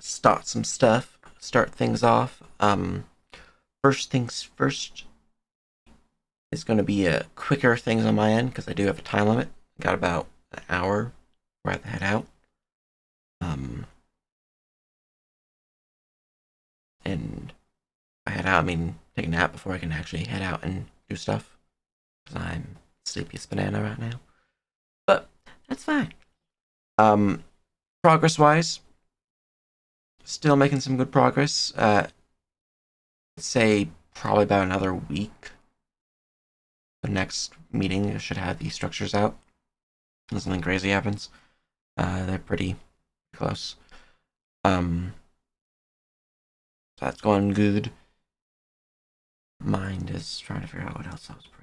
start some stuff. Start things off. First things first is going to be quicker things on my end because I do have a time limit. Got about an hour where I have to head out. And if I head out, I mean take a nap before I can actually head out and do stuff because I'm sleepy as banana right now. But that's fine. Um, Progress wise, still making some good progress. I'd say probably about another week. The next meeting should have these structures out. Unless something crazy happens. They're pretty close. So that's going good. Mind is trying to figure out what else I was bringing.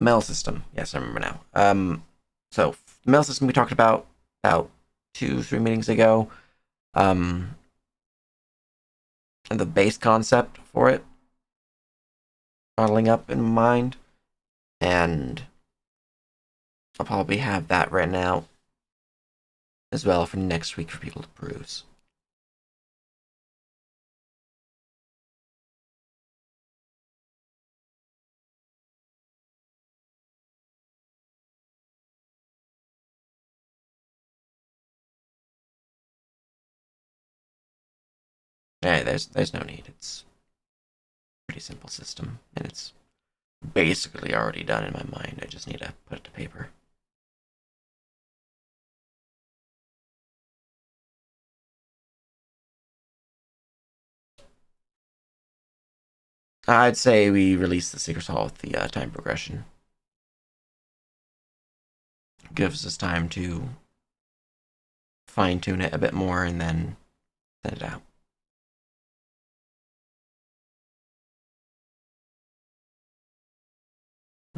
Mail system. Yes, I remember now. So mail system we talked about 2-3 meetings ago. And the base concept for it, modeling up in mind, and I'll probably have that written out as well for next week for people to peruse. Hey, there's no need. It's a pretty simple system, and it's basically already done in my mind. I just need to put it to paper. I'd say we release the Secret Hall with the time progression. Gives us time to fine tune it a bit more and then send it out.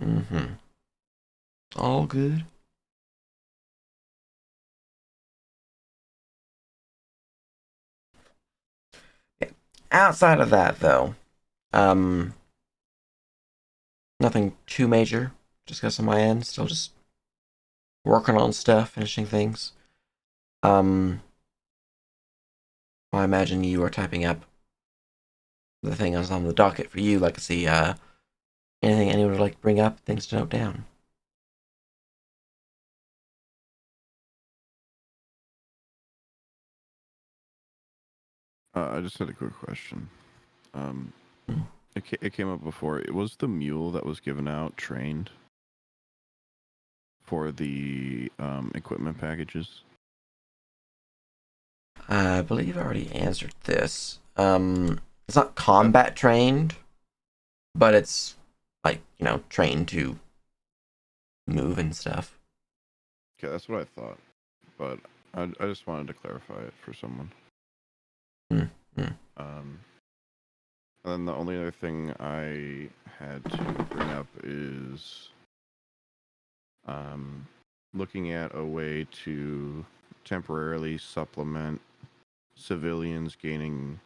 Mm-hmm. All good. Yeah. Outside of that, though, um, nothing too major. Just got on my end. Still just working on stuff, finishing things. Um, I imagine you are typing up the thing that's on the docket for you. Like to see anything anyone would like to bring up, things to note down. I just had a quick question. Um, Hmm. it came up before. It was the mule that was given out trained for the equipment packages. I believe I already answered this. It's not That combat trained, but it's like trained to move and stuff. okay, that's what I thought, but I just wanted to clarify it for someone. Mm-hmm. Um, and then the only other thing I had to bring up is um, looking at a way to temporarily supplement civilians gaining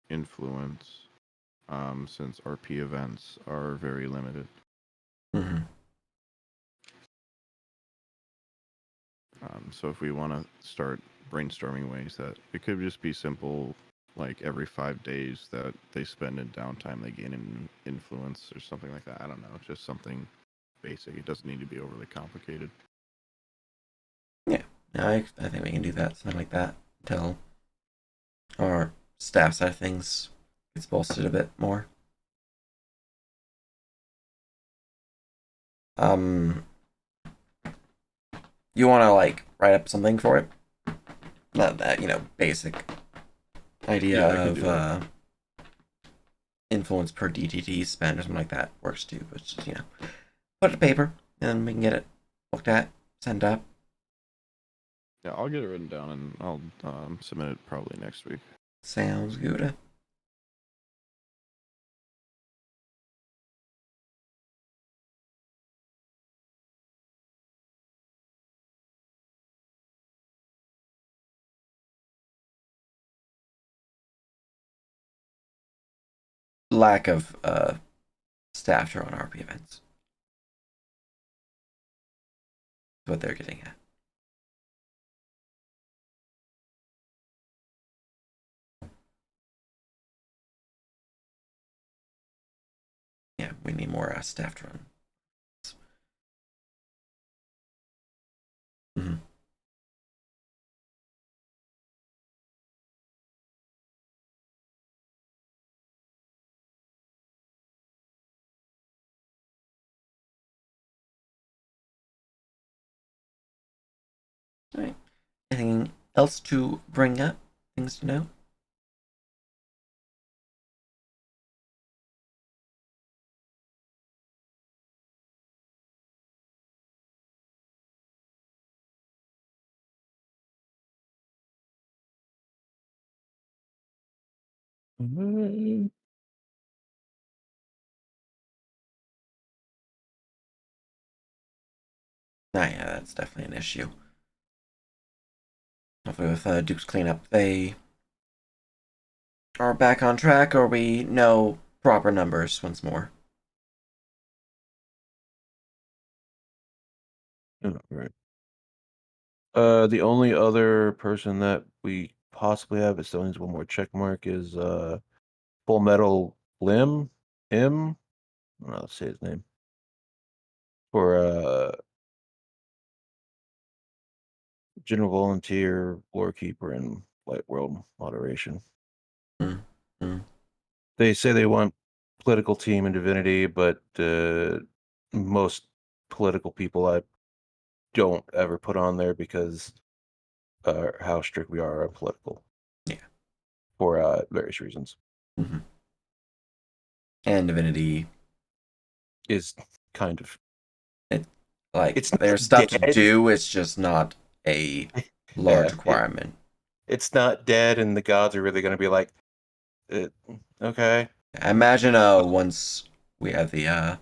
influence, since RP events are very limited. Mm-hmm. So if we want to start brainstorming ways that it could just be simple, like every 5 days that they spend in downtime, they gain an influence or something like that. I don't know, just something basic. It doesn't need to be overly complicated. Yeah, no, I think we can do that, something like that, until our staff side of things gets bolstered a bit more. Um, you want to like write up something for it? Not that basic idea Yeah, I could of do that. influence per DTT spend or something like that works too. But just put it to paper and then we can get it looked at, sent up. Yeah, I'll get it written down and I'll submit it probably next week. Sounds good. lack of staff to run RP events. That's what they're getting at. Yeah, we need more staff to run. Mm-hmm. All right. Anything else to bring up? Things to know? Mhm. Ah, yeah, that's definitely an issue. Hopefully, with Duke's cleanup, they are back on track, or we know proper numbers once more. Oh, right. The only other person that we possibly have, it still needs one more check mark, is Full Metal Lim. Him. I don't know how to say his name. For General Volunteer, Lore Keeper, and Light World Moderation. Mm. Mm. They say they want political team and divinity, but most political people I don't ever put on there because how strict we are on political. Yeah. For various reasons. Mm-hmm. And Divinity, Is kind of it, like, it's there's not stuff to dead. do, it's just not a large Yeah, requirement. it's not dead, and the gods are really going to be like, uh, okay. Imagine once we have the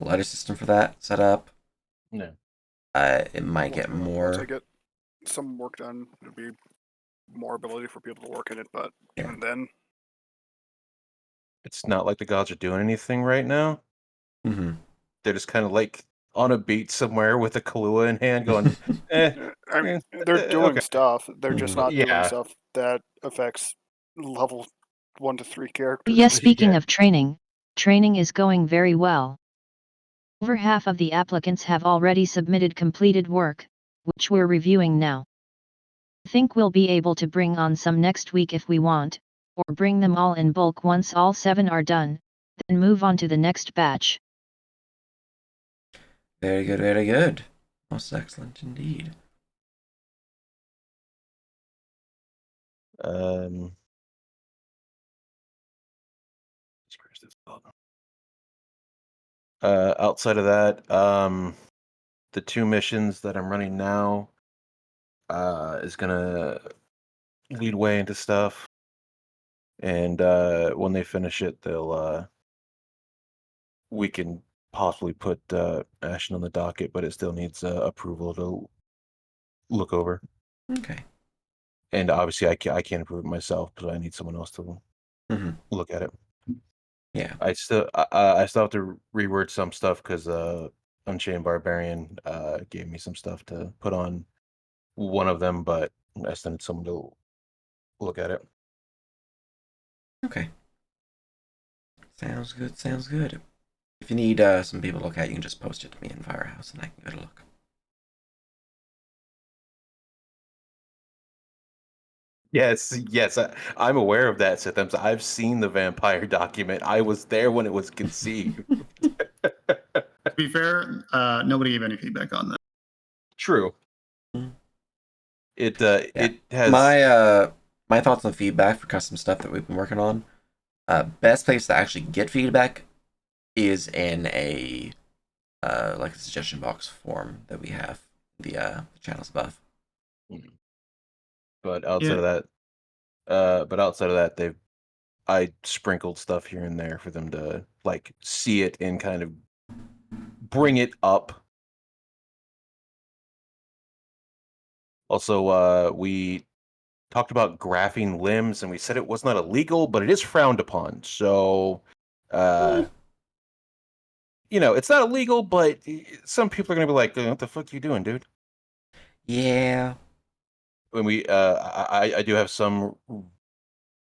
ladder system for that set up, No, it might get Once I more. get some work done, it'll be more ability for people to work in it. But Yeah. even then, it's not like the gods are doing anything right now. Mm-hmm. They're just kind of like on a beach somewhere with a Kahlua in hand, going, eh, I mean, they're doing okay. stuff. They're just Mhm. not doing Yeah, stuff that affects level 1 to 3 characters. Yes, speaking yeah. of training, training is going very well. Over half of the applicants have already submitted completed work, which we're reviewing now. Think we'll be able to bring on some next week if we want, or bring them all in bulk once all 7 are done, then move on to the next batch. Very good, very good. Most excellent indeed. Um, outside of that, the 2 missions that I'm running now is gonna lead way into stuff, and when they finish it, they'll we can possibly put Ashton on the docket, but it still needs approval to look over. Okay. And obviously, I can't approve it myself, but I need someone else to Mm-hmm. look at it. Yeah. I still have to reword some stuff because Unchained Barbarian gave me some stuff to put on one of them, but I still need someone to look at it. Okay. Sounds good. Sounds good. If you need some people to look at, you can just post it to me in Firehouse, and I can go to look. Yes, I'm aware of that, Sithams. I've seen the vampire document. I was there when it was conceived. To be fair, nobody gave any feedback on that. True. Mm. It Yeah. it has My thoughts on feedback for custom stuff that we've been working on. Best place to actually get feedback is in a like a suggestion box form that we have the channels above. but outside Yeah. of that they've I sprinkled stuff here and there for them to like see it and kind of bring it up. Also, we talked about graphing limbs and we said it was not illegal, but it is frowned upon. So It's not illegal, but some people are gonna be like, "What the fuck you doing, dude?" Yeah. When I do have some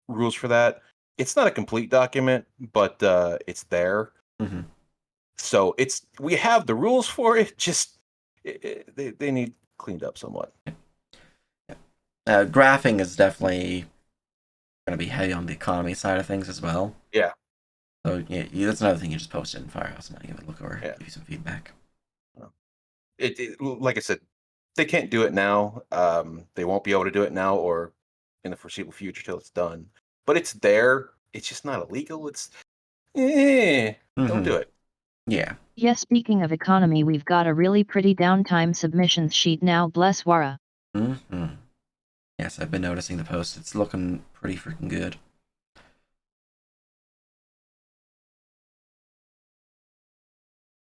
rules for that. It's not a complete document, but it's there. hmm So we have the rules for it. Just they need cleaned up somewhat. Graphing is definitely going to be heavy on the economy side of things as well. Yeah. So yeah, that's another thing you just post it in Firehouse and I give it a look over, Yeah. give you some feedback. Like I said, they can't do it now. They won't be able to do it now or in the foreseeable future till it's done. But it's there. It's just not illegal. Don't do it. Yeah. Yes, speaking of economy, we've got a really pretty downtime submissions sheet now, bless Wara. hmm Yes, I've been noticing the post. It's looking pretty freaking good.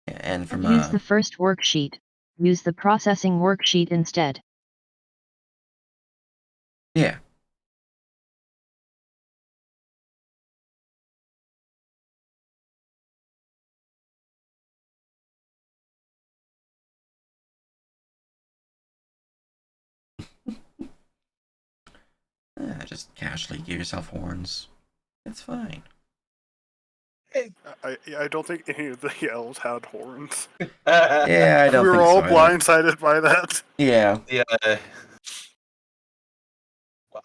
Yeah, and from Use the first worksheet. Use the processing worksheet instead. yeah. Just casually give yourself horns. It's fine. I don't think any of the elves had horns. Yeah, I don't We were think all so either. blindsided by that. Yeah. Yeah.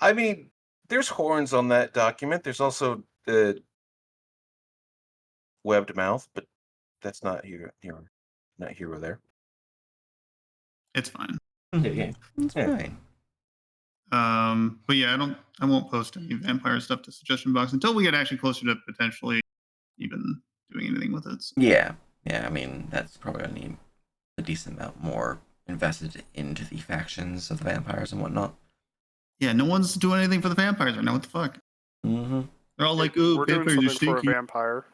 I mean, there's horns on that document. There's also the webbed mouth, but that's not not here or there. It's fine. Yeah. It's Yeah. fine. But yeah, I won't post any vampire stuff to suggestion box until we get actually closer to potentially even doing anything with it. So. Yeah. Yeah, I mean, that's probably going to need a decent amount more invested into the factions of the vampires and whatnot. Yeah, no one's doing anything for the vampires right now. What the fuck? Mm-hmm. They're all like, "Ooh, We're doing vampires are something for a stinky." vampire.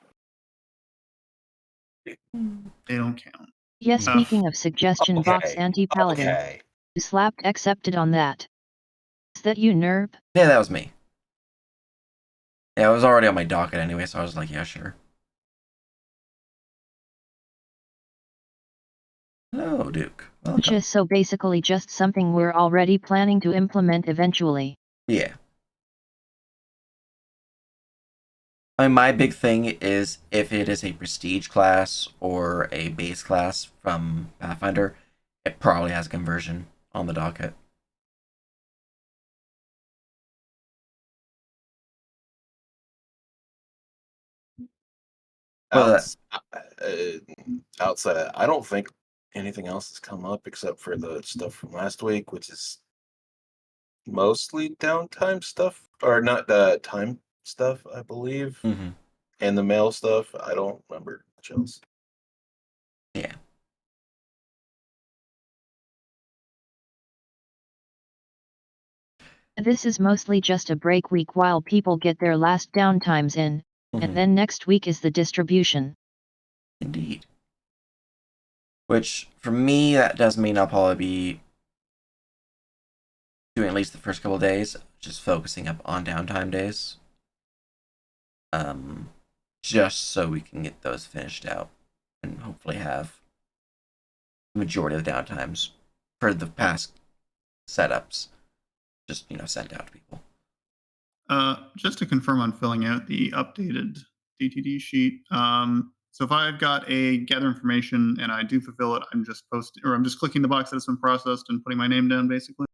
They don't count. Yes, speaking of suggestion box Okay. anti-paladin. Okay. You slapped accepted on that. Is that you, Nerb? Yeah, that was me. Yeah, it was already on my docket anyway, so I was like, yeah, sure. Hello, Duke. Welcome. So basically just something we're already planning to implement eventually. Yeah. I mean, my big thing is if it is a prestige class or a base class from Pathfinder, it probably has a conversion on the docket. Well, Outside, I don't think anything else has come up except for the stuff from last week, which is mostly downtime stuff, or not time stuff, I believe, and the mail stuff. I don't remember much else. Yeah. This is mostly just a break week while people get their last downtimes in, and then next week is the distribution. Indeed. Which, for me, that does mean I'll probably be doing at least the first couple of days, just focusing up on downtime days. Just so we can get those finished out and hopefully have the majority of the downtimes for the past setups just, sent out to people. Just to confirm on filling out the updated DTD sheet. So if I've got a gather information and I do fulfill it, I'm just clicking the box that has been processed and putting my name down, basically.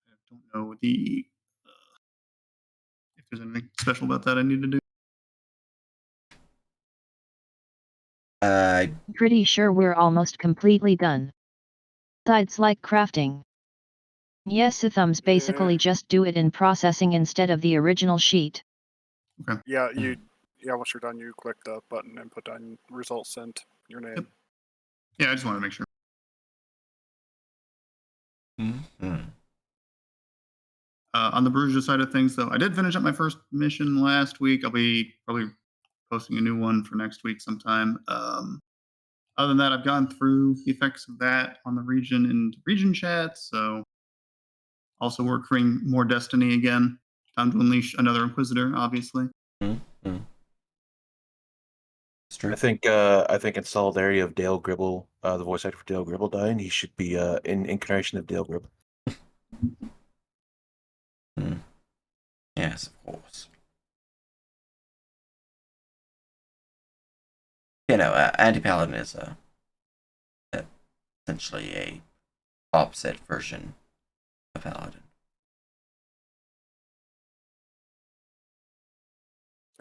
I don't know if there's anything special about that I need to do. Pretty sure we're almost completely done. Sides like crafting. Yes, thumbs basically just do it in processing instead of the original sheet. Okay. Yeah, once you're done, you click the button and put down results sent, your name. Yep. Yeah, I just wanted to make sure. On the Bruges side of things, though, I did finish up my first mission last week. I'll be probably posting a new one for next week sometime. Other than that, I've gone through the effects of that on the region and region chat. So also working more Destiny again. Time to unleash another Inquisitor, obviously. It's true. I think in solidarity of Dale Gribble, the voice actor for Dale Gribble dying, he should be in incarnation of Dale Gribble. Yes, of course. Anti-Paladin is essentially a opposite version of Paladin.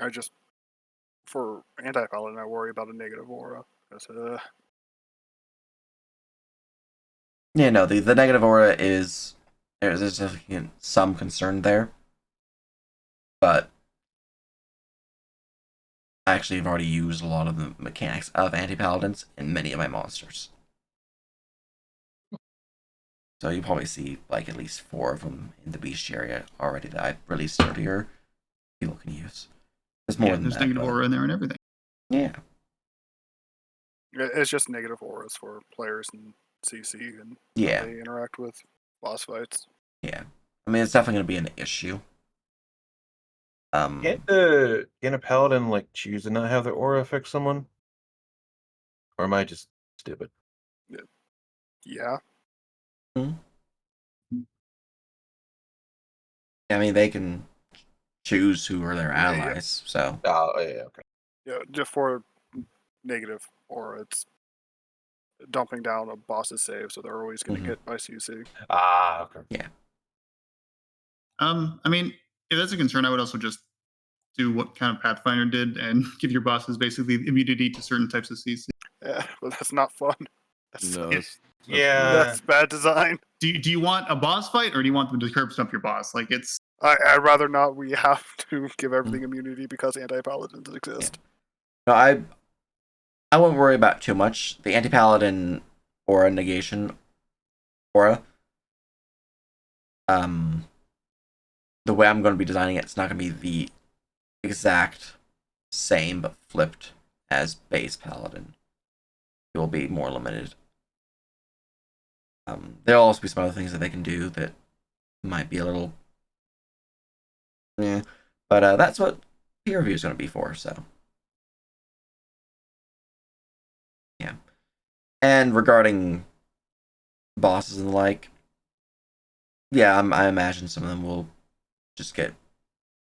I just, for anti-paladin, I worry about a negative aura. Because, The negative aura is there's definitely some concern there, but I actually have already used a lot of the mechanics of anti-paladins in many of my monsters. So you probably see like at least 4 of them in the beast area already that I released earlier. People can use. There's more than there's that. negative But aura in there and everything. yeah, it's just negative auras for players in CC and yeah, how they interact with boss fights. yeah. I mean, it's definitely going to be an issue. Can a paladin like choose to not have their aura affect someone, or am I just stupid? Yeah. I mean, they can choose who are their Yeah. allies. So Oh, yeah, okay. Yeah, just for negative aura, it's dumping down a boss's save, so they're always going to get by CC. Ah, okay. yeah, I mean, if that's a concern, I would also just do what kind of Pathfinder did and give your bosses basically immunity to certain types of CC. Yeah, but that's not fun. No, Yeah. that's Yeah. weird. That's bad design. Do you want a boss fight or do you want them to curb stomp your boss? Like it's I'd rather not. We have to give everything immunity because anti-paladins exist. no, I wouldn't worry about too much. The anti-paladin aura negation aura. The way I'm going to be designing it, it's not going to be the exact same but flipped as base paladin. It will be more limited. There'll also be some other things that they can do that might be a little, yeah, but that's what peer review is going to be for. So, yeah. And regarding bosses and the like, yeah, I imagine some of them will just get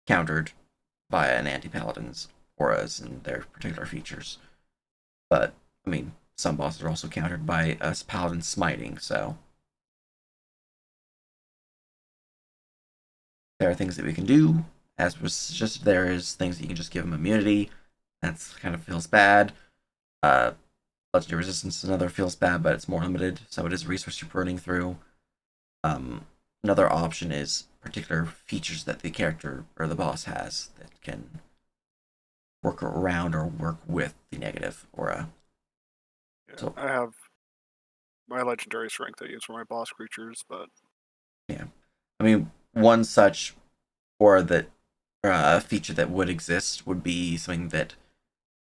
countered by an anti-paladin's auras and their particular features. But I mean, some bosses are also countered by us paladin smiting, so there are things that we can do. As was suggested, there is things that you can just give them immunity. That's kind of feels bad. Legendary resistance is another feels bad, but it's more limited, so it is a resource you're burning through. Another option is particular features that the character or the boss has that can work around or work with the negative aura. Yeah, So- I have my legendary strength I use for my boss creatures, but Yeah, I mean, one such aura that feature that would exist would be something that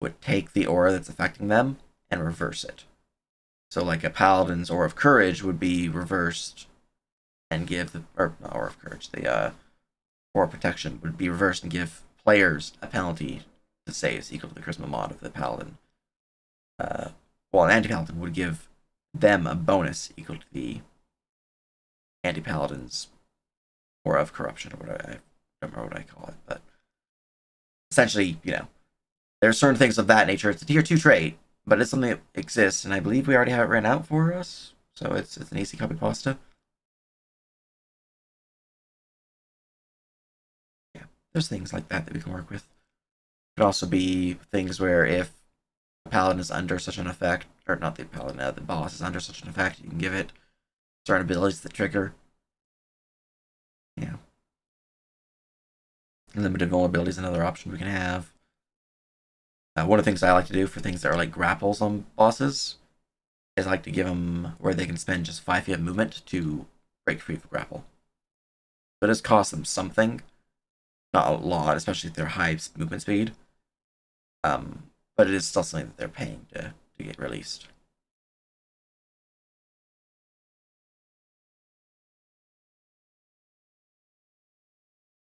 would take the aura that's affecting them and reverse it. So, like a paladin's aura of courage would be reversed and give the or not aura of courage, the aura of protection would be reversed and give players a penalty to saves equal to the charisma mod of the paladin. While an anti-paladin would give them a bonus equal to the anti-paladin's aura of corruption, or what I don't remember what I call it, but essentially, there are certain things of that nature. It's a tier 2 trait, but it's something that exists, and I believe we already have it written out for us, so it's an easy copy pasta. Yeah, there's things like that we can work with. It could also be things where if the paladin is under such an effect, or not the paladin, the boss is under such an effect, you can give it certain abilities that trigger. Yeah. Limited vulnerability is another option we can have. One of the things I like to do for things that are like grapples on bosses is I like to give them where they can spend just 5 feet of movement to break free of a grapple. But it does cost them something, not a lot, especially if they're high movement speed. But it is still something that they're paying to get released.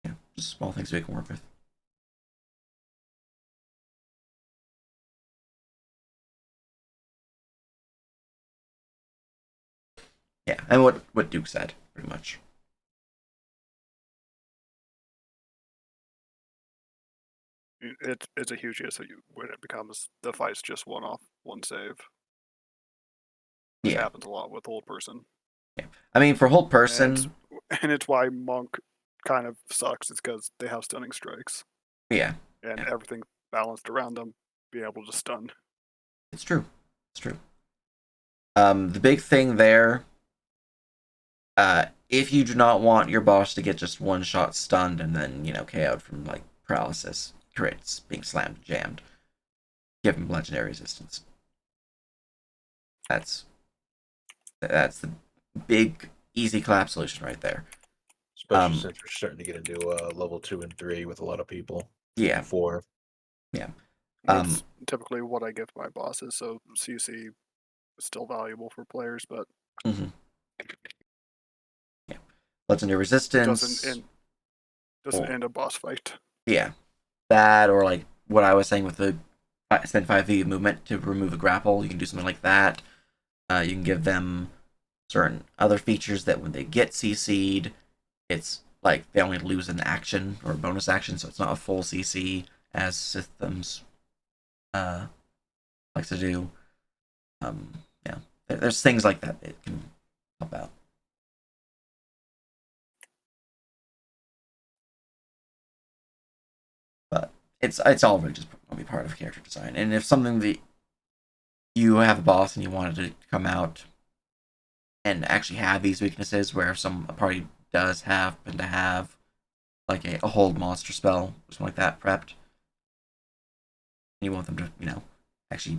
Yeah, just small things we can work with. Yeah, and what Duke said, pretty much. It's a huge issue when it becomes the fight's just one off, one save, which Yeah, happens a lot with Old Person. yeah. I mean, for Hold And Person, it's why Monk kind of sucks. It's because they have stunning strikes yeah, and yeah. everything balanced around them, be able to stun. It's true. It's true. The big thing there, if you do not want your boss to get just one shot stunned and then, KO'd from like paralysis, crits, being slammed, jammed, give him legendary resistance. That's the big easy clap solution right there. Especially since we're starting to get into level 2 and 3 with a lot of people. Yeah. 4. Yeah. That's typically what I give my bosses, so CC is still valuable for players, but yeah. Legendary resistance doesn't end a boss fight. Yeah. That, or like what I was saying with the spend 5V movement to remove a grapple, you can do something like that. You can give them certain other features that when they get CC'd, it's like they only lose an action or a bonus action, so it's not a full CC as systems likes to do. Yeah, there's things like that that can help out. But it's all really just going to be part of character design. And if something that you have a boss and you wanted to come out and actually have these weaknesses, where a party does happen to have like a hold monster spell or something like that prepped, and you want them to actually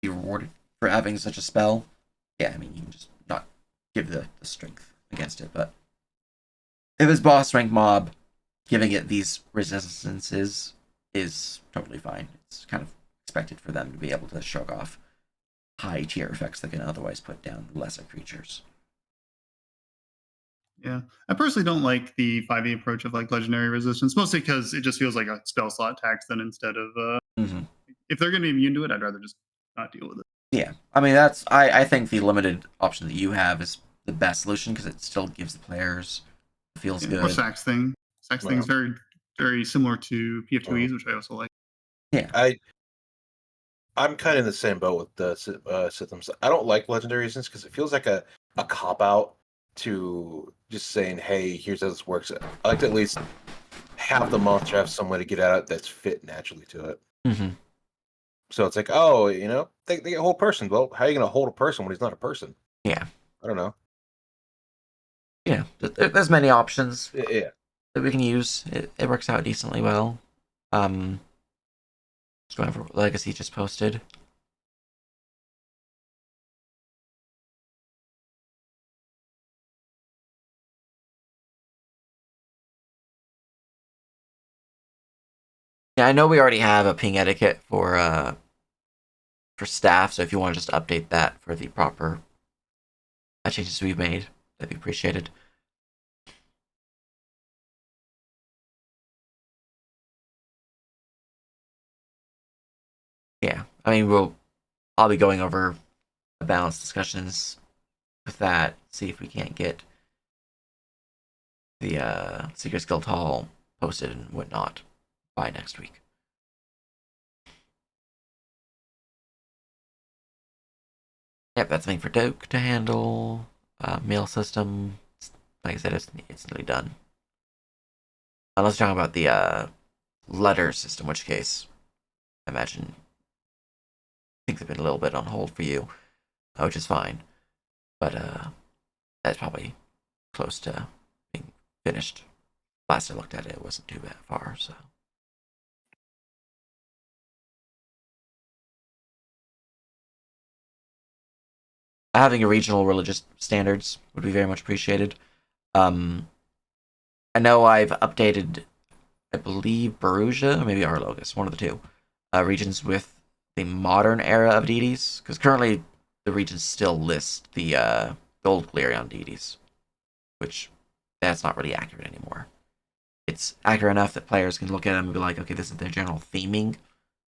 be rewarded for having such a spell, yeah, I mean, you can just not give the strength against it. But if it's boss rank mob, giving it these resistances is totally fine. It's kind of expected for them to be able to shrug off high tier effects that can otherwise put down lesser creatures. Yeah, I personally don't like the 5e approach of like legendary resistance, mostly because it just feels like a spell slot tax then instead of if they're going to be immune to it, I'd rather just not deal with it. Yeah, I mean I think the limited option that you have is the best solution because it still gives the players feels good. Or Sax thing. Sax thing is very very similar to PF2Es, which I also like. Yeah, I'm kind of in the same boat with the systems. I don't like legendary resistance because it feels like a cop out to just saying, "Hey, here's how this works." I like to at least have the monster have some way to get out that's fit naturally to it. Mm-hmm. So it's like, oh, they get a whole person. Well, how are you going to hold a person when he's not a person? Yeah, I don't know. Yeah, there's many options Yeah. that we can use. It works out decently well. Just going over what Legacy just posted. Yeah, I know we already have a ping etiquette for staff, so if you want to just update that for the proper changes we've made, that'd be appreciated. Yeah, I mean I'll be going over balanced discussions with that. See if we can't get the Secret Guild Hall posted and whatnot by next week. Yep, that's something for Doke to handle. Mail system, like I said, it's nearly done. Unless you're talking about the letter system, which case I imagine things have been a little bit on hold for you, which is fine. But that's probably close to being finished. Last I looked at it, it wasn't too bad far, so. Having a regional religious standards would be very much appreciated. I know I've updated, I believe, Baruja, or maybe Arlogus, one of the two, regions with the modern era of deities, because currently the regions still list the gold Galerion deities, which that's not really accurate anymore. It's accurate enough that players can look at them and be like, okay, this is their general theming.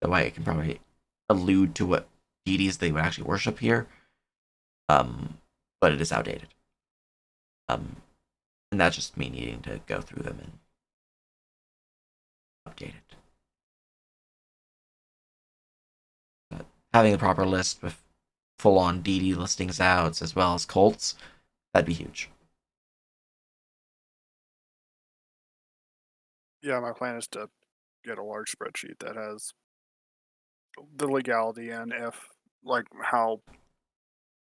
That way it can probably allude to what deities they would actually worship here. but it is outdated. And that's just me needing to go through them and update it. But having a proper list with full-on DD listings out as well as cults, that'd be huge. Yeah, my plan is to get a large spreadsheet that has the legality and if like how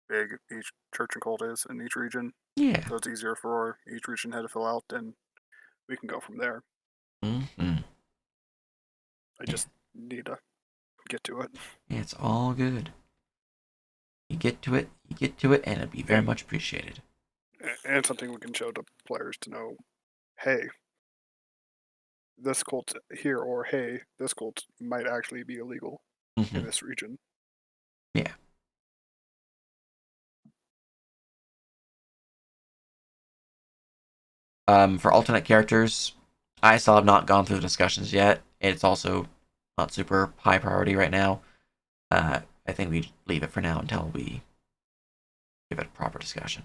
big each church and cult is in each region. Yeah. So it's easier for each region head to fill out, and we can go from there. Mm-hmm. I just need to get to it. Yeah, it's all good. You get to it, and it'd be very much appreciated. And something we can show to players to know, hey, this cult here, or hey, this cult might actually be illegal Mm-hmm. in this region. Yeah. For alternate characters, I still have not gone through the discussions yet. It's also not super high priority right now. I think we leave it for now until we give it a proper discussion.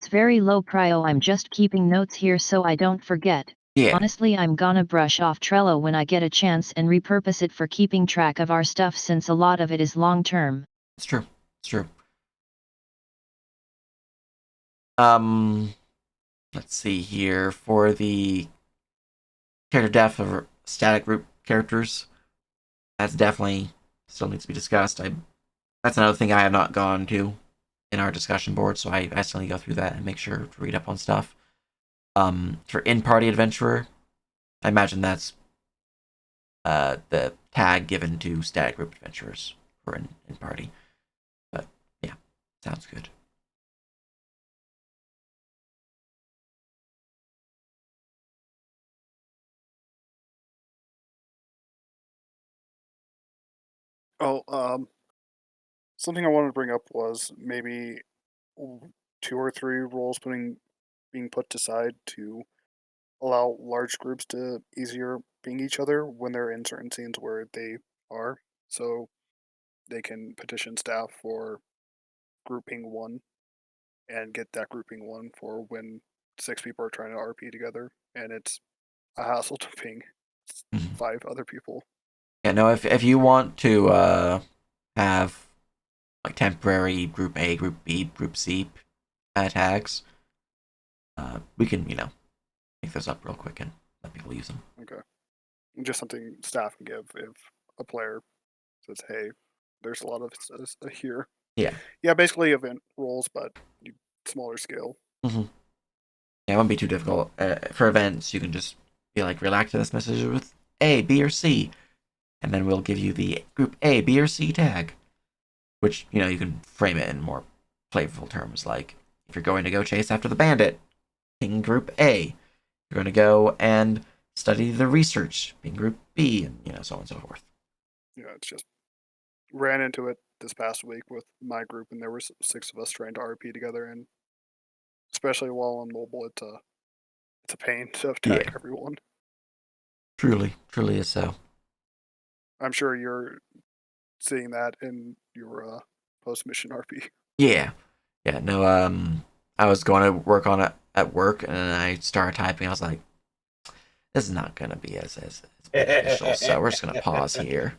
It's very low prio. I'm just keeping notes here so I don't forget. Yeah, Honestly, I'm gonna brush off Trello when I get a chance and repurpose it for keeping track of our stuff since a lot of it is long term. it's true. It's true. Let's see here for the character depth of static group characters. That's definitely still needs to be discussed. That's another thing I have not gone to in our discussion board, so I still need to go through that and make sure to read up on stuff. For in-party adventurer, I imagine that's the tag given to static group adventurers for in-party. But yeah, sounds good. Something I wanted to bring up was maybe 2 or 3 roles being put aside to allow large groups to easier ping each other when they're in certain scenes where they are. So they can petition staff for grouping 1 and get that grouping 1 for when 6 people are trying to RP together and it's a hassle to ping 5 other people. Yeah, no, if you want to have like temporary group A, group B, group C tags, we can make those up real quick and let people use them. Okay. Just something staff can give if a player says, "Hey, there's a lot of here." Yeah. Yeah, basically event roles, but smaller scale. Mm-hmm. Yeah, it won't be too difficult. For events, you can just be like, relax to this message with A, B, or C, and then we'll give you the group A, B, or C tag, which you can frame it in more playful terms, like if you're going to go chase after the bandit, ping group A. You're going to go and study the research, ping group B, and so on and so forth. Yeah, it's just ran into it this past week with my group, and there were 6 of us trying to RP together, and especially while on mobile, it's a pain to tag Yeah. everyone. Truly is so. I'm sure you're seeing that in your post mission RP. Yeah. No, I was going to work on it at work, and I started typing. I was like, this is not going to be as beneficial, so we're just going to pause here.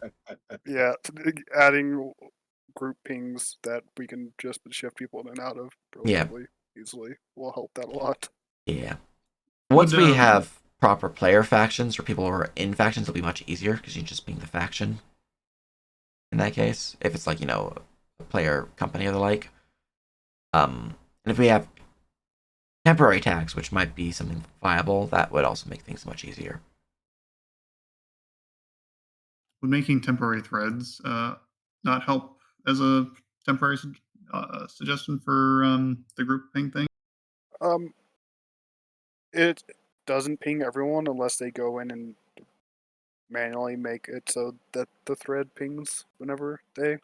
Yeah, adding group pings that we can just shift people in and out of relatively easily will help that a lot. Yeah. Once we Would, have proper player factions, or people who are in factions, it'll be much easier, because you just ping the faction in that case, if it's like, a player company or the like. And if we have temporary tags, which might be something viable, that would also make things much easier. Would making temporary threads not help as a temporary suggestion for the group ping thing? Um, it doesn't ping everyone unless they go in and manually make it so that the thread pings whenever they.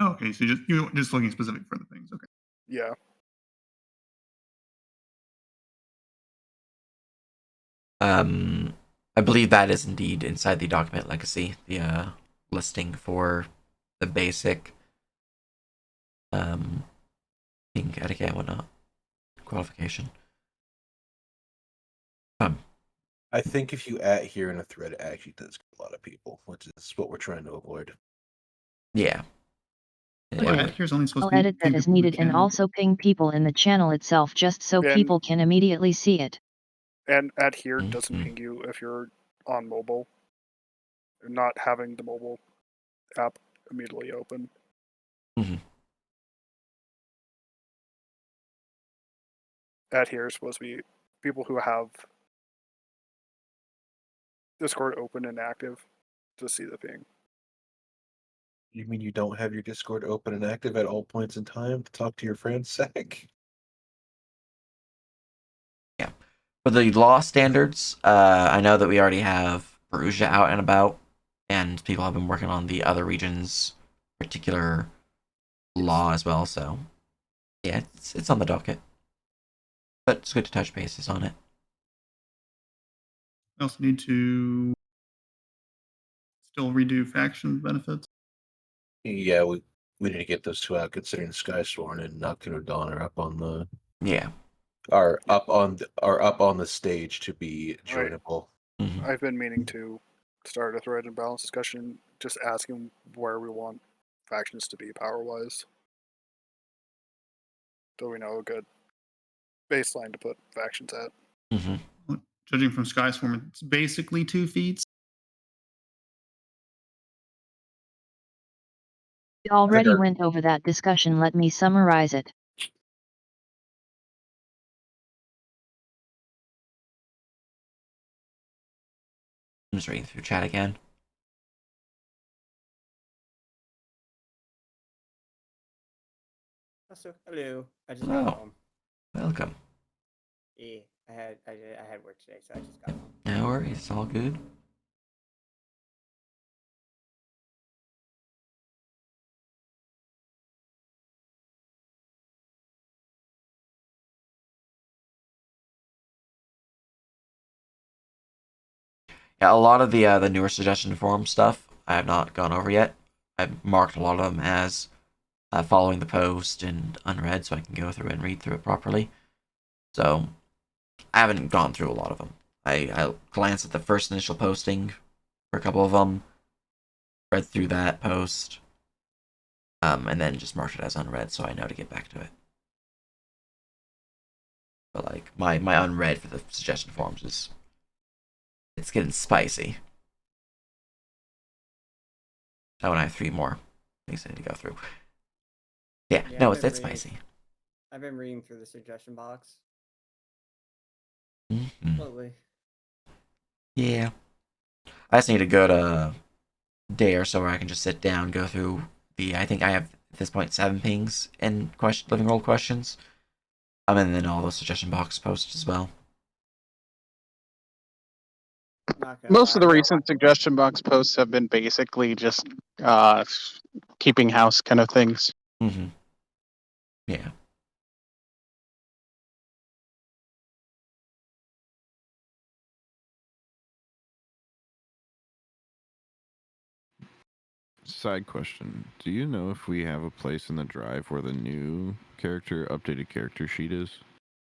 Oh, okay, so you're just looking specific for the things. Okay. Yeah. I believe that is indeed inside the document legacy, the listing for the basic being etiquette and whatnot qualification. I think if you add here in a thread, it actually does get a lot of people, which is what we're trying to avoid. Yeah. Well, Yeah, ad here's only supposed I'll to be edit that as people who needed and can. also ping people in the channel itself just so And- people can immediately see it. And adhere doesn't Mhm. ping you if you're on mobile. Not having the mobile app immediately open. Mhm. Adhere is supposed to be people who have Discord open and active to see the ping. You mean you don't have your Discord open and active at all points in time to talk to your friends, Zach? For the law standards, I know that we already have Perugia out and about, and people have been working on the other regions' particular law as well. So, yeah, it's on the docket. But it's good to touch bases on it. We also need to still redo faction benefits. Yeah, we need to get those two out, considering Skysworn and Nocturne Dawn are up on the Yeah. are up on the stage to be Right. joinable. Mhm. I've been meaning to start a thread and balance discussion, just asking where we want factions to be power wise. So we know a good baseline to put factions at. Mhm. Judging from Skyswarm, it's basically 2 feats. We already Trigger. went over that discussion. Let me summarize it. I'm just reading through chat again. Also, hello. I just Hello. got home. Welcome. Yeah, I had work today, so I just got home. No worries. It's all good. Yeah, a lot of the newer suggestion forum stuff I have not gone over yet. I've marked a lot of them as following the post and unread, so I can go through and read through it properly. So I haven't gone through a lot of them. I glanced at the first initial posting for a couple of them, read through that post, and then just marked it as unread, so I know to get back to it. But like my unread for the suggestion forums is it's getting spicy. Oh, and I have 3 more things I need to go through. Yeah, Yeah, no, I've it's been reading- spicy. I've been reading through the suggestion box Mm-hmm. slowly. Yeah, I just need a good day or so where I can just sit down, go through I think I have at this point 7 pings in living world questions. And then all those suggestion box posts as well. Not gonna Most of lie, the recent suggestion box posts have been basically just keeping house kind of things. Mm-hmm. Yeah. Side question: do you know if we have a place in the drive where the new updated character sheet is?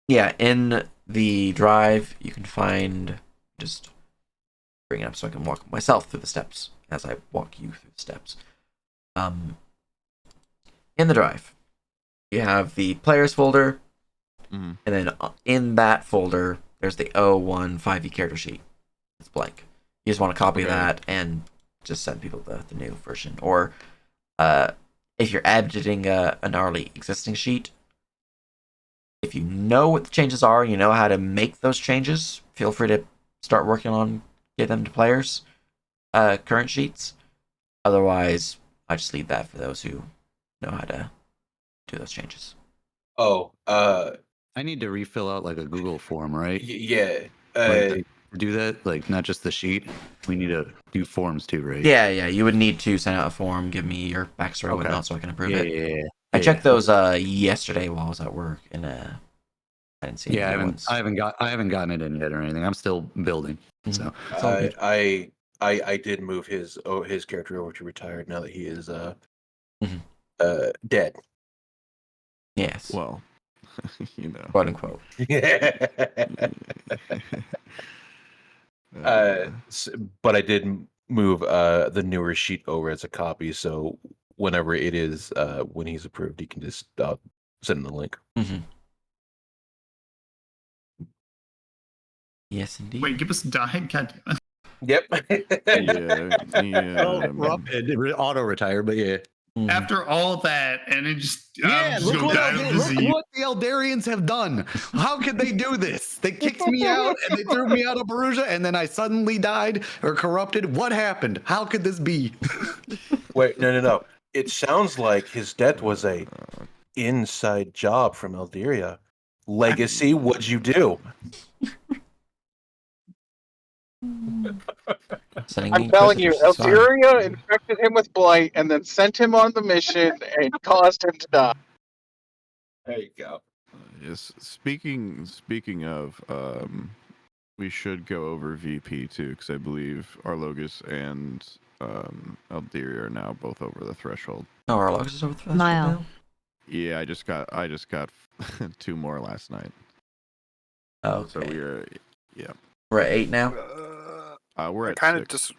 Yeah, in the drive, you can find, just bring it up so I can walk myself through the steps as I walk you through the steps. In the drive, you have the players folder, Mm-hmm. and then in that folder, there's the 01 5e character sheet. It's blank. You just want to copy Okay. that and just send people the new version. Or if you're editing an already existing sheet, if you know what the changes are, you know how to make those changes, feel free to start working on get them to players' current sheets. Otherwise, I just leave that for those who know how to do those changes. Oh, I need to refill out like a Google form, right? yeah. Like to do that, like not just the sheet. We need to do forms too, right? Yeah, you would need to send out a form, give me your backstory and Okay. whatnot so I can approve Yeah, it. yeah, yeah. I checked those yesterday while I was at work, and I didn't see any Yeah, new ones. I haven't gotten it in yet or anything. I'm still building. So It's all good. I did move his character over to retired now that he is Mhm. Dead. Yes. Well, you know. Quote unquote. But I did move the newer sheet over as a copy, so whenever it is when he's approved, he can just send him the link. Mm-hmm. Yes, indeed. Wait, give us die? God damn it. Yep. Yeah. auto retire, but yeah. Mhm. After all that, and it just Yeah, just go die of look disease. what the Eldarians have done. How could they do this? They kicked me out and they threw me out of Perugia, and then I suddenly died or corrupted. What happened? How could this be? Wait, no. It sounds like his death was a inside job from Eldiria. Legacy, what'd you do? I'm telling you, Eldiria infected him with blight and then sent him on the mission and caused him to die. There you go. Yes. Speaking of, we should go over VP too, because I believe Arlogus and Eldiria are now both over the threshold. Oh, our logs is over the threshold Mile. now? Yeah, I just got 2 more last night. Okay. So we're We're at 8 now? we're I at kind of 6.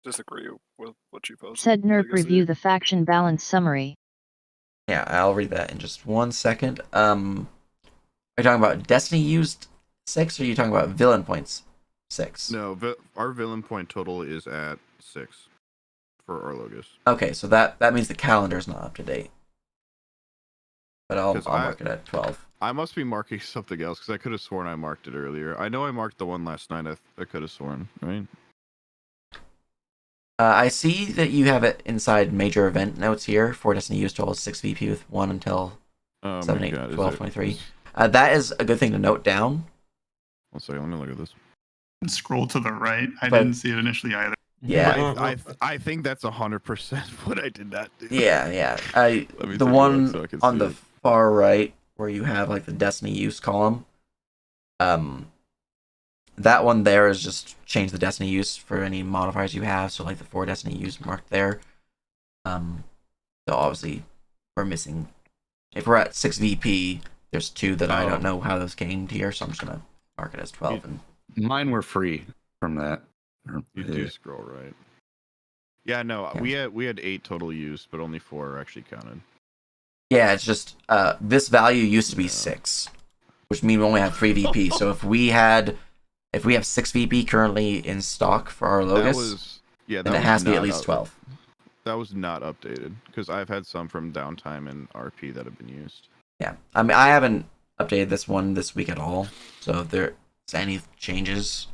disagree with what you posted. Said Nerp Legacy. review the faction balance summary. Yeah, I'll read that in just 1 second. Are you talking about Destiny used 6, or are you talking about villain points 6? No, our villain point total is at 6 for Arlogus. Okay, so that means the calendar's not up to date. But I'll 'Cause mark it at 12. I must be marking something else, because I could have sworn I marked it earlier. I know I marked the one last night. I could have sworn, right? I see that you have it inside major event notes here. 4 Destiny used total is 6 VP with 1 until 7, 8, 12, 23. That is a good thing to note down. 1 second, let me look at this. Scroll to the right. I But- didn't see it initially either. Yeah. I think that's 100% what I did not do. Yeah. Let me The take a one look so I can on see the it. far right where you have like the Destiny use column, that one there is just change the Destiny use for any modifiers you have. So like the 4 Destiny use marked there. So obviously we're missing. If we're at 6 VP, there's 2 that I don't know how those came here, so I'm just gonna mark it as 12. And Mine were free from that. You do scroll right. Yeah, no, Yeah. we had 8 total used, but only 4 are actually counted. yeah, it's just this value used to be Yeah. 6, which means we only have 3 VP. So if we have 6 VP currently in stock for our Logus, then it has to be at least 12. That was not updated, because I've had some from downtime and RP that have been used. Yeah, I mean I haven't updated this one this week at all. So if there's any changes,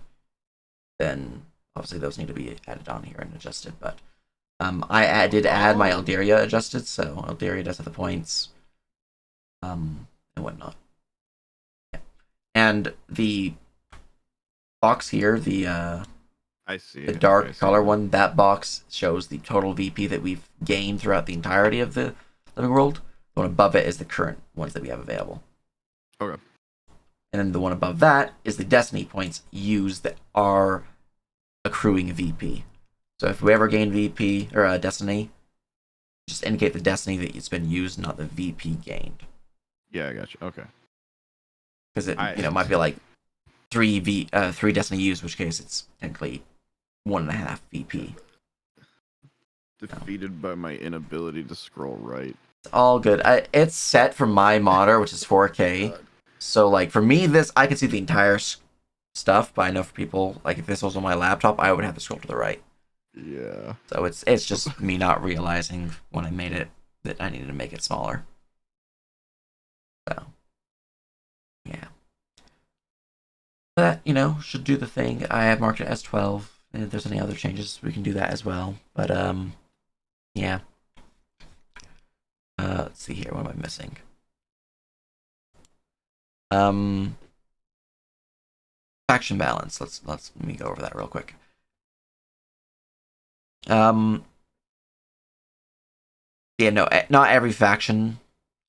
then obviously those need to be added on here and adjusted. But I did add my Eldiria adjusted, so Eldiria does have the points, and whatnot. Yeah. And the box here, the I see. the it. dark I see color it. one, that box shows the total VP that we've gained throughout the entirety of the living world. The one above it is the current ones that we have available. Okay. And then the one above that is the Destiny points used that are accruing VP. So if we ever gain VP or Destiny, just indicate the Destiny that it's been used, not the VP gained. Yeah, I got you. Okay. Because it might be like 3 Destiny used, in which case it's technically 1.5 VP. Defeated by my inability to scroll right. It's all good. It's set for my monitor, which is 4K. So like for me, I can see the entire stuff, but I know for people, like if this was on my laptop, I would have to scroll to the right. Yeah. So it's just me not realizing when I made it that I needed to make it smaller. So yeah. That, should do the thing. I have marked it as 12. And if there's any other changes, we can do that as well. But yeah. Let's see here, what am I missing? Faction balance. Let me go over that real quick. Yeah, no, not every faction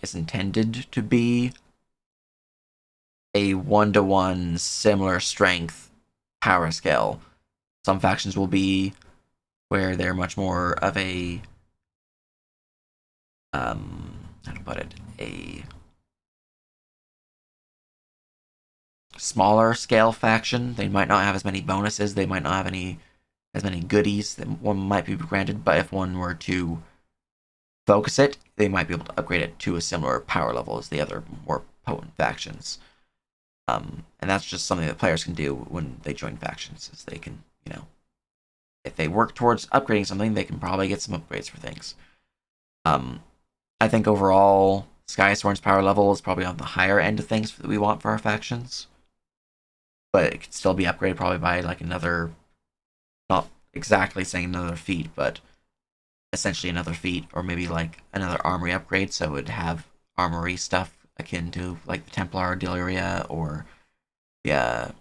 is intended to be a 1-to-1 similar strength power scale. Some factions will be where they're much more of a how to put it, a smaller scale faction. They might not have as many bonuses, they might not have as many goodies that one might be granted, but if one were to focus it, they might be able to upgrade it to a similar power level as the other more potent factions. And that's just something that players can do when they join factions, is they can, if they work towards upgrading something, they can probably get some upgrades for things. I think overall, Skysworn's power level is probably on the higher end of things that we want for our factions. But it could still be upgraded probably by like another, not exactly saying another feat, but essentially another feat, or maybe like another armory upgrade, so it would have armory stuff akin to like the Templar Deliria or the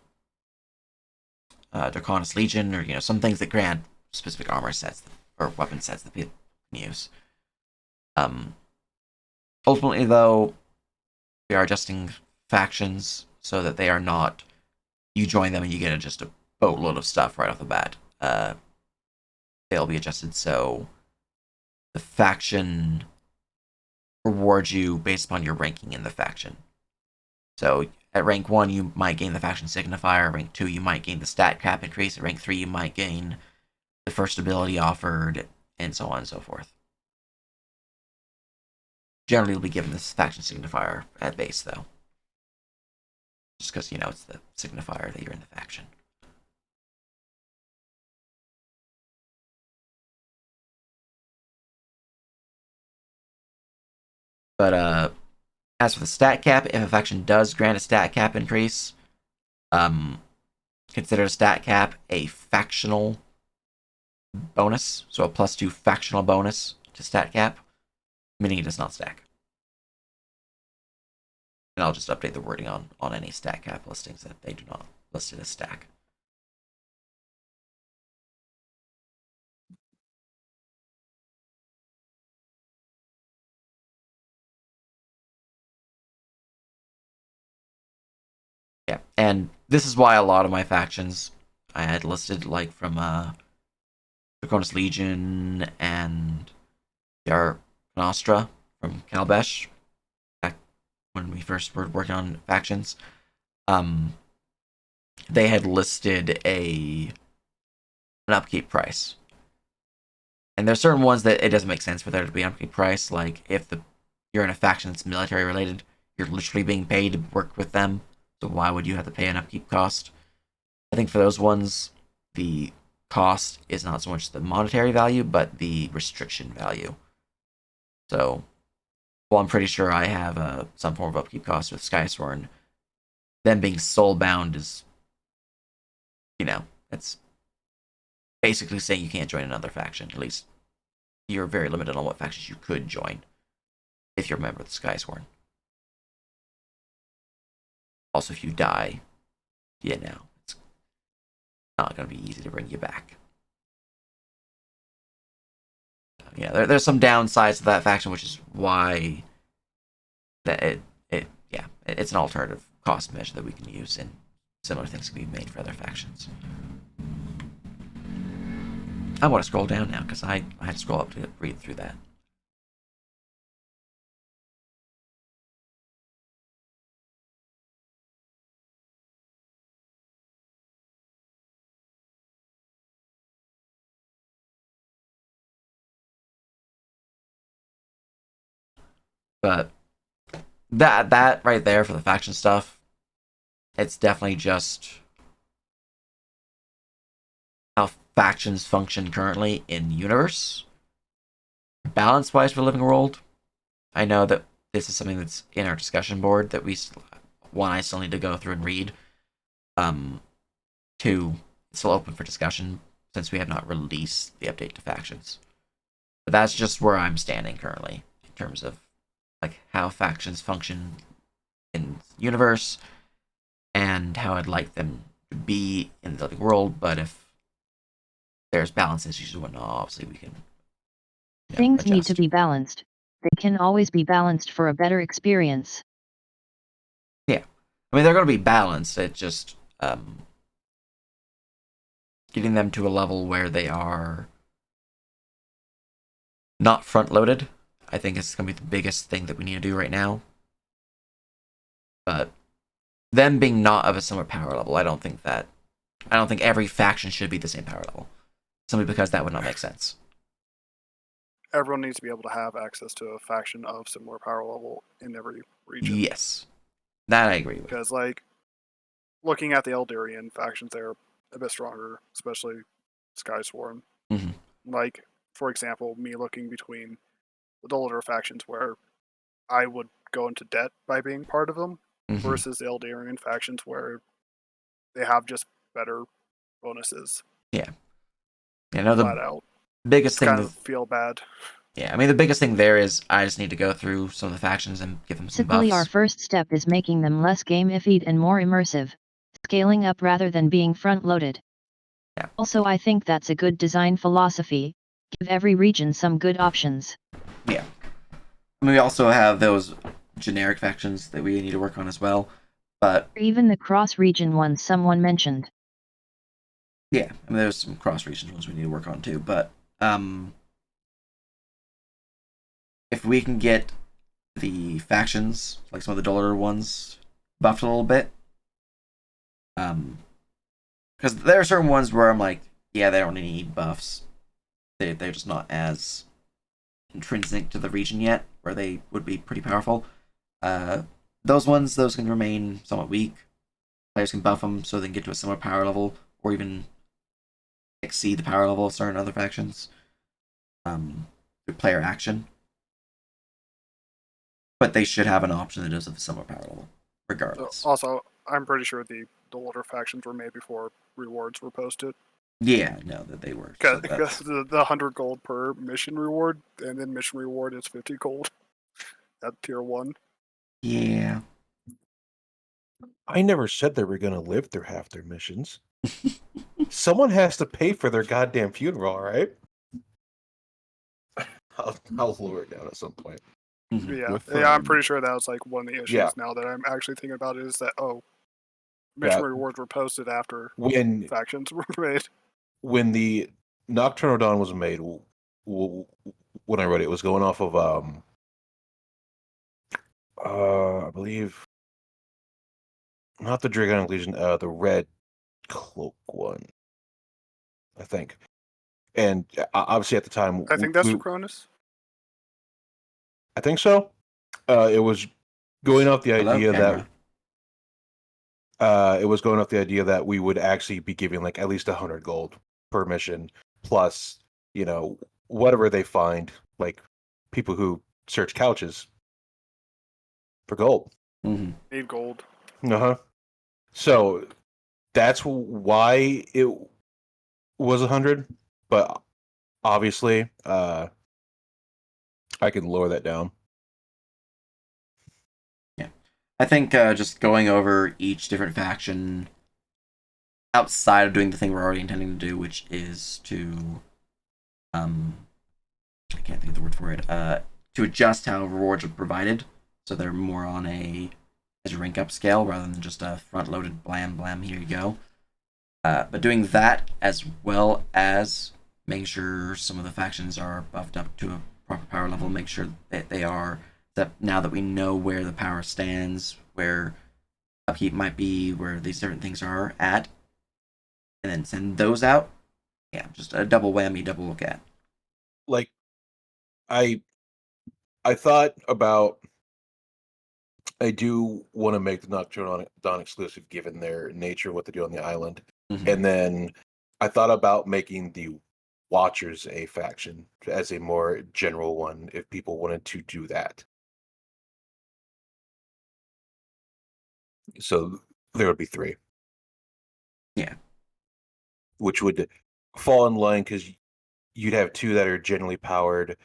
Draconis Legion, or some things that grant specific armor sets or weapon sets that people can use. Ultimately, though, we are adjusting factions so that they are not, you join them and you get just a boatload of stuff right off the bat. They'll be adjusted so the faction rewards you based upon your ranking in the faction. So at rank 1, you might gain the faction signifier. Rank 2, you might gain the stat cap increase. At rank 3, you might gain the first ability offered, and so on and so forth. Generally, you'll be given this faction signifier at base, though. Just because, it's the signifier that you're in the faction. But, as for the stat cap, if a faction does grant a stat cap increase, consider a stat cap a factional bonus, so a +2 factional bonus to stat cap, meaning it does not stack. And I'll just update the wording on any stat cap listings that they do not list it as stack. Yeah, and this is why a lot of my factions I had listed, like from Draconis Legion and Yar Nostra from Kalbesh, back when we first were working on factions. They had listed an upkeep price. And there's certain ones that it doesn't make sense for there to be an upkeep price, like if you're in a faction that's military related, you're literally being paid to work with them, so why would you have to pay an upkeep cost? I think for those ones, the cost is not so much the monetary value, but the restriction value. So, while I'm pretty sure I have some form of upkeep cost with Skysworn, them being soul-bound is, it's basically saying you can't join another faction. At least, you're very limited on what factions you could join if you're a member of the Skysworn. Also, if you die, it's not going to be easy to bring you back. There's some downsides to that faction, which is why that it's an alternative cost measure that we can use, and similar things can be made for other factions. I want to scroll down now because I had to scroll up to read through that. But that right there for the faction stuff, it's definitely just how factions function currently in universe. Balance wise for Living World, I know that this is something that's in our discussion board that I still need to go through and read. Two, it's still open for discussion since we have not released the update to factions. But that's just where I'm standing currently in terms of like how factions function in universe and how I'd like them to be in the living world. But if there's balance issues and whatnot, obviously we can Things need to adjust. be balanced. They can always be balanced for a better experience. Yeah. I mean, they're going to be balanced. It's just getting them to a level where they are not front-loaded. I think it's going to be the biggest thing that we need to do right now. But them being not of a similar power level, I don't think every faction should be the same power level. Simply because that would not make sense. Everyone needs to be able to have access to a faction of similar power level in every region. Yes. That I agree with. Because, like, looking at the Eldarian factions, they're a bit stronger, especially Skysworn. Mm-hmm. Like, for example, me looking between the Dullator factions where I would go into debt by being part of them versus the Eldarian factions where they have just better bonuses. Yeah. You know, flat out. biggest thing kind of feel bad. Yeah, I mean, the biggest thing there is I just need to go through some of the factions and give them some Basically, buffs. our first step is making them less game-iffied and more immersive, scaling up rather than being front-loaded. Yeah. Also, I think that's a good design philosophy. Give every region some good options. Yeah. I mean, we also have those generic factions that we need to work on as well, but... Even the cross-region ones someone mentioned. Yeah, I mean, there's some cross-region ones we need to work on too, but, if we can get the factions, like some of the duller ones, buffed a little bit, because there are certain ones where I'm like, yeah, they don't need buffs. They're just not as intrinsic to the region yet, where they would be pretty powerful. Those can remain somewhat weak. Players can buff them so they can get to a similar power level, or even exceed the power level of certain other factions through player action. But they should have an option that is of a similar power level, regardless. Also, I'm pretty sure the older factions were made before rewards were posted. Yeah, no, that they were. Because the 100 gold per mission reward, and then mission reward is 50 gold at tier 1. Yeah. I never said they were going to live through half their missions. Someone has to pay for their goddamn funeral, all right? I'll lower it down at some point. Yeah, I'm pretty sure that was like one of the issues now that I'm actually thinking about it is that, mission rewards were posted after factions were made. When the Nocturnal Dawn was made, when I read it, it was going off of, I believe, not the Dragonic Legion, the Red Cloak one, I think. And obviously at the time... I think that's for Cronus. I think so. It was going off the idea that we would actually be giving like at least 100 gold per mission, plus, whatever they find, like people who search couches for gold. Need gold. So that's why it was 100, but obviously, I could lower that down. Yeah. I think just going over each different faction outside of doing the thing we're already intending to do, which is to I can't think of the word for it, to adjust how rewards are provided so they're more on a rank up scale rather than just a front loaded blam here you go. But doing that as well as making sure some of the factions are buffed up to a proper power level, make sure that they are, that now that we know where the power stands, where upkeep might be, where these different things are at, and then send those out. Yeah, just a double whammy, double look at. Like, I thought about, I do want to make the Nocturnal Dawn exclusive given their nature, what they do on the island. And then I thought about making the Watchers a faction as a more general one if people wanted to do that. So there would be 3. Yeah. Which would fall in line because you'd have 2 that are generally powered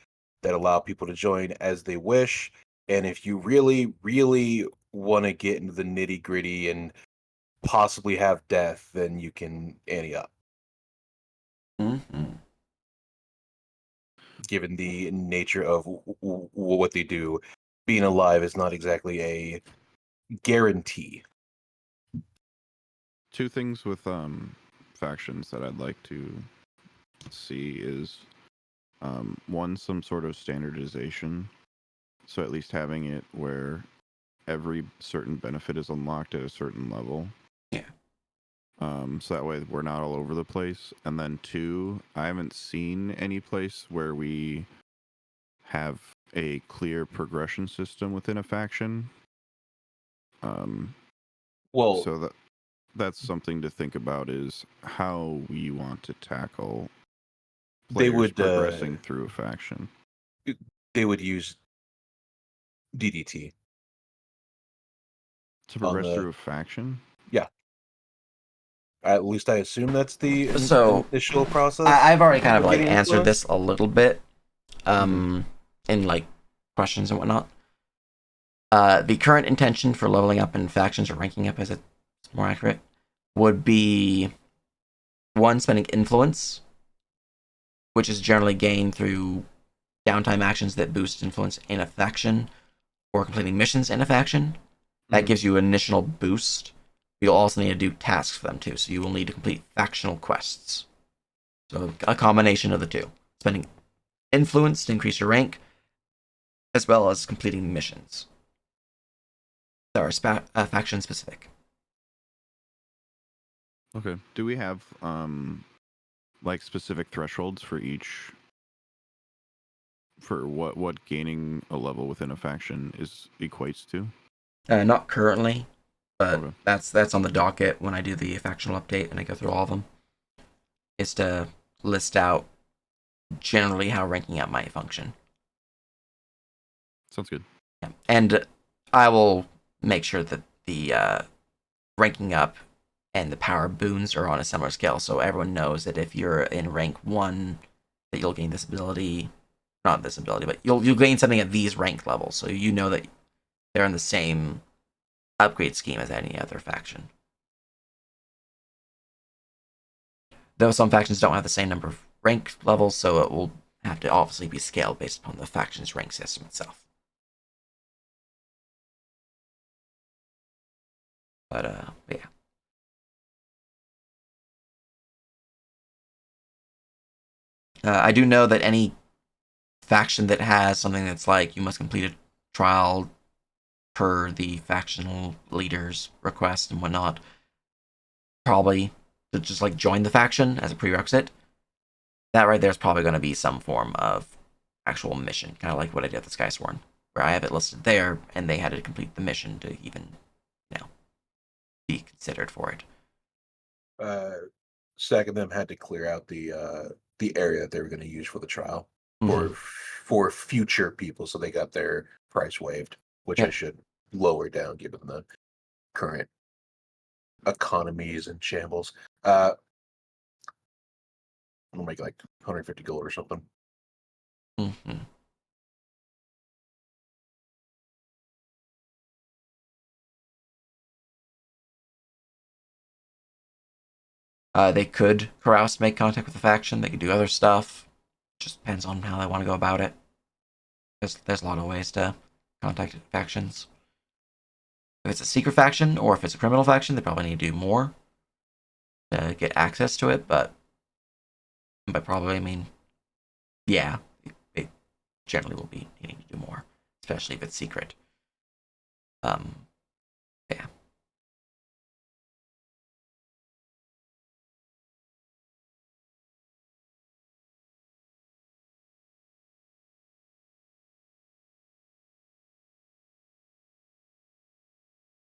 that allow people to join as they wish. And if you really, really want to get into the nitty gritty and possibly have death, then you can ante up. given the nature of what they do. Being alive is not exactly a guarantee. Two things with factions that I'd like to see is one, some sort of standardization. So at least having it where every certain benefit is unlocked at a certain level. Yeah. So that way we're not all over the place. And then two, I haven't seen any place where we have a clear progression system within a faction. Well, So that's something to think about, is how we want to tackle they players would progressing through a faction. they would use DDT To on progress the through a faction? yeah. At least I assume that's the So, initial process. I've already kind of for like getting answered influence. this a little bit, in like questions and whatnot. The current intention for leveling up in factions, or ranking up as it's more accurate, would be one, spending influence, which is generally gained through downtime actions that boost influence in a faction, or completing missions in a faction. That gives you an initial boost. You'll also need to do tasks for them too, so you will need to complete factional quests. So a combination of the two. Spending influence to increase your rank, as well as completing missions that are faction specific. Okay. Do we have like specific thresholds for each, for what gaining a level within a faction is equates to? Not currently, but Okay. that's on the docket when I do the factional update and I go through all of them. Is to list out generally how ranking up might function. Sounds good. Yeah. And I will make sure that the ranking up and the power boons are on a similar scale, so everyone knows that if you're in rank 1, that you'll gain this ability. Not this ability, but you'll gain something at these rank levels, so you know that they're in the same upgrade scheme as any other faction. Though some factions don't have the same number of rank levels, so it will have to obviously be scaled based upon the faction's rank system itself. But yeah. I do know that any faction that has something that's like you must complete a trial per the factional leader's request and whatnot, probably to just like join the faction as a prerequisite, that right there is probably going to be some form of actual mission, kind of like what I did with the Skysworn, where I have it listed there, and they had to complete the mission to even, be considered for it. Stack of them had to clear out the area that they were going to use for the trial Mhm. for future people, so they got their price waived, which I should lower down given the current economies and shambles. I'll make like 150 gold or something. Mm-hmm. They could carouse, make contact with the faction. They could do other stuff. Just depends on how they want to go about it. There's a lot of ways to contact factions. If it's a secret faction or if it's a criminal faction, they probably need to do more to get access to it. But probably, I mean, yeah, they generally will be needing to do more, especially if it's secret. Yeah.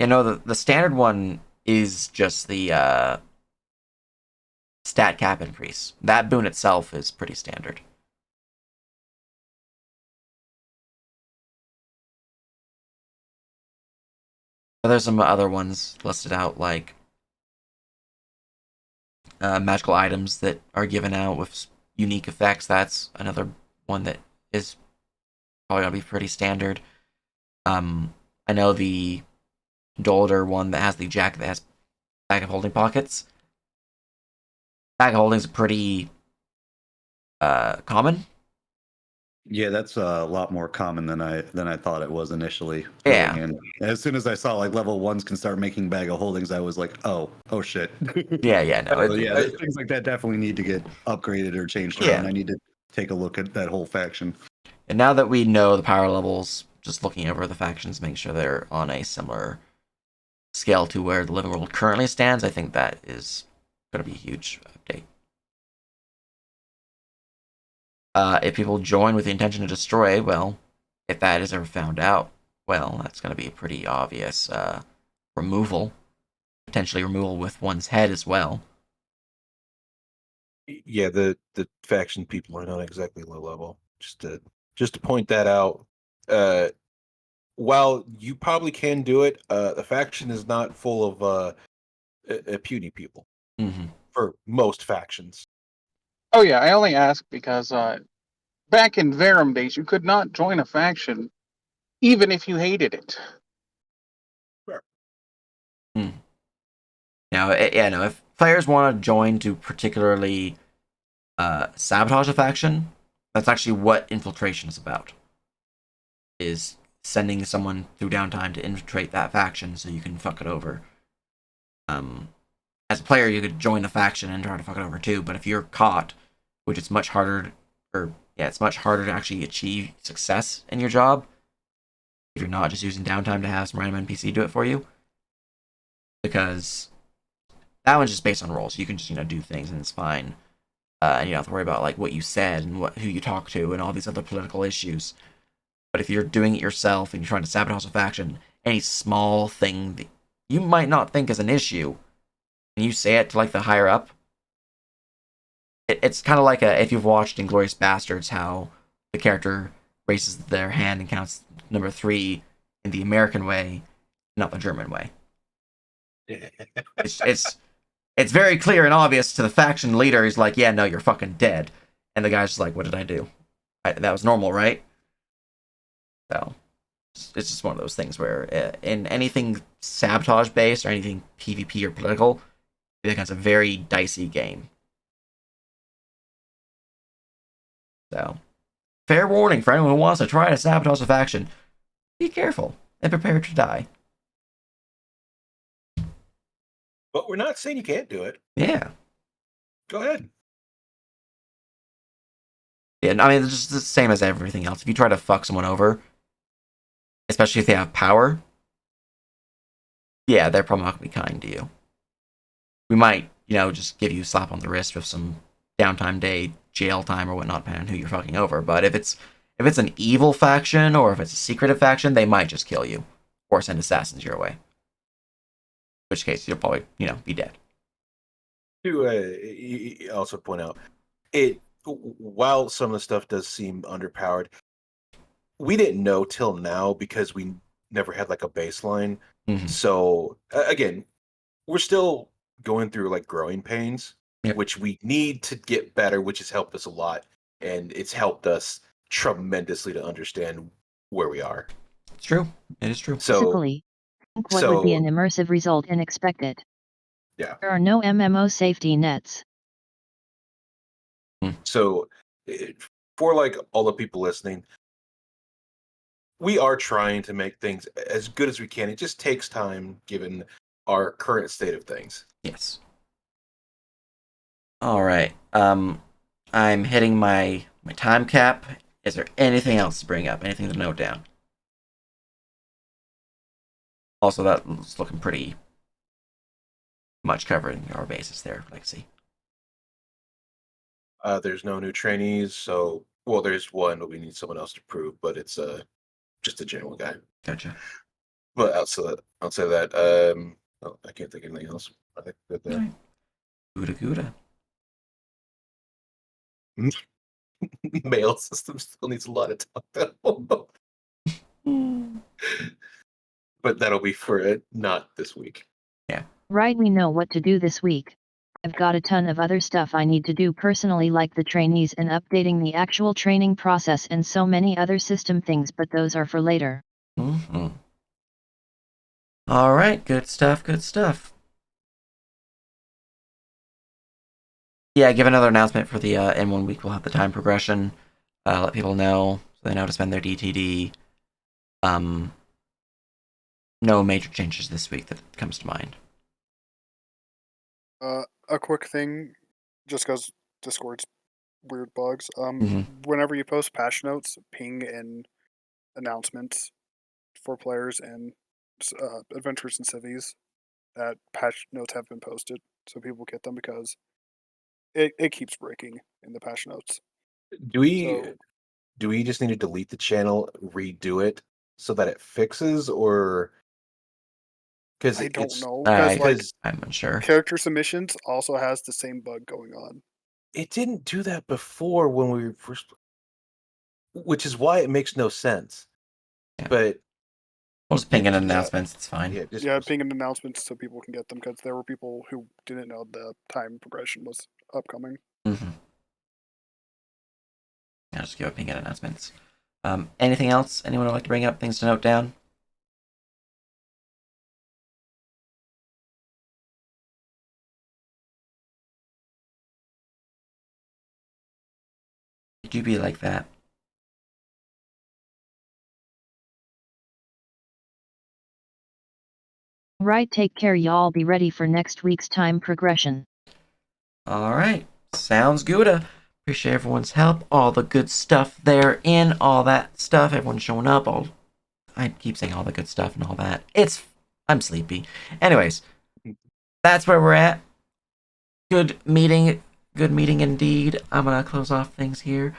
You know, the standard one is just the stat cap increase. That boon itself is pretty standard. But there's some other ones listed out, like magical items that are given out with unique effects. That's another one that is probably gonna be pretty standard. I know the Dolder one that has the jacket that has bag of holding pockets. Bag of holding is pretty common. Yeah, that's a lot more common than I thought it was initially. Yeah. Going in. As soon as I saw like level 1s can start making bag of holdings, I was like, oh shit. Yeah, no. So, yeah, things like that definitely need to get upgraded or changed around. I need to take a look at that whole faction. And now that we know the power levels, just looking over the factions, make sure they're on a similar scale to where the living world currently stands, I think that is going to be a huge update. If people join with the intention to destroy, well, if that is ever found out, well, that's going to be a pretty obvious removal. Potentially removal with one's head as well. Yeah, the faction people are not exactly low level. Just to point that out. While you probably can do it, the faction is not full of puny people for most factions. Oh yeah, I only ask because back in Verum days, you could not join a faction even if you hated it. Sure. Now, if players want to join to particularly sabotage a faction, that's actually what infiltration is about. Is sending someone through downtime to infiltrate that faction so you can fuck it over. As a player, you could join the faction and try to fuck it over too, but if you're caught, which it's much harder, it's much harder to actually achieve success in your job if you're not just using downtime to have some random NPC do it for you. Because that one's just based on roles. You can just, do things and it's fine. And you don't have to worry about like what you said and who you talk to and all these other political issues. But if you're doing it yourself and you're trying to sabotage a faction, any small thing that you might not think is an issue, and you say it to like the higher up, it's kind of like if you've watched Inglourious Bastards, how the character raises their hand and counts number 3 in the American way, not the German way. It's very clear and obvious to the faction leader. He's like, yeah, no, you're fucking dead. And the guy's just like, what did I do? That was normal, right? So, it's just one of those things where in anything sabotage based or anything PvP or political, I think it's a very dicey game. So, fair warning for anyone who wants to try to sabotage a faction: be careful and prepare to die. But we're not saying you can't do it. Yeah. Go ahead. Yeah, I mean, it's just the same as everything else. If you try to fuck someone over, especially if they have power, yeah, they're probably not going to be kind to you. We might, just give you a slap on the wrist with some downtime day, jail time, or whatnot, depending on who you're fucking over. But if it's an evil faction or if it's a secretive faction, they might just kill you or send assassins your way. In which case, you'll probably, be dead. To also point out, while some of the stuff does seem underpowered, we didn't know till now because we never had like a baseline. So again, we're still going through like growing pains, which we need to get better, which has helped us a lot, and it's helped us tremendously to understand where we are. It's true. It is true. Basically, think what would be an immersive result and expect it. Yeah. There are no MMO safety nets. So, for like all the people listening, we are trying to make things as good as we can. It just takes time given our current state of things. Yes. All right. I'm hitting my time cap. Is there anything else to bring up? Anything to note down? Also, that's looking pretty much covering our bases there, Lexi. There's no new trainees, so there's one, but we need someone else to prove. But it's just a general guy. Gotcha. But outside of that, I can't think of anything else. I think good there. Right. Gouda. Mail system still needs a lot of talk though. But that'll be for not this week. Yeah. Right, we know what to do this week. I've got a ton of other stuff I need to do personally, like the trainees and updating the actual training process and so many other system things, but those are for later. All right, good stuff. Yeah, give another announcement for the in 1 week we'll have the time progression. Let people know so they know to spend their DTD. No major changes this week that comes to mind. A quick thing, just because Discord's weird bugs. Mhm. Whenever you post patch notes, ping in announcements for players and adventures and civies that patch notes have been posted, so people get them because it keeps breaking in the patch notes. Do we So do we just need to delete the channel, redo it so that it fixes, or because I don't it's know because like because I'm unsure. character submissions also has the same bug going on. it didn't do that before when we first, which is why it makes no sense. Yeah. But We'll just ping in yeah, announcements. It's fine. yeah, just Yeah, ping in announcements so people can get them because there were people who didn't know the time progression was upcoming. Mm-hmm. I'll just give a ping in announcements. Anything else? Anyone would like to bring up? Things to note down? It do be like that. Right, take care, y'all. Be ready for next week's time progression. All right. Sounds good. Appreciate everyone's help. All the good stuff therein. All that stuff. Everyone showing up. I keep saying all the good stuff and all that. I'm sleepy. Anyways, that's where we're at. Good meeting. Good meeting indeed. I'm gonna close off things here.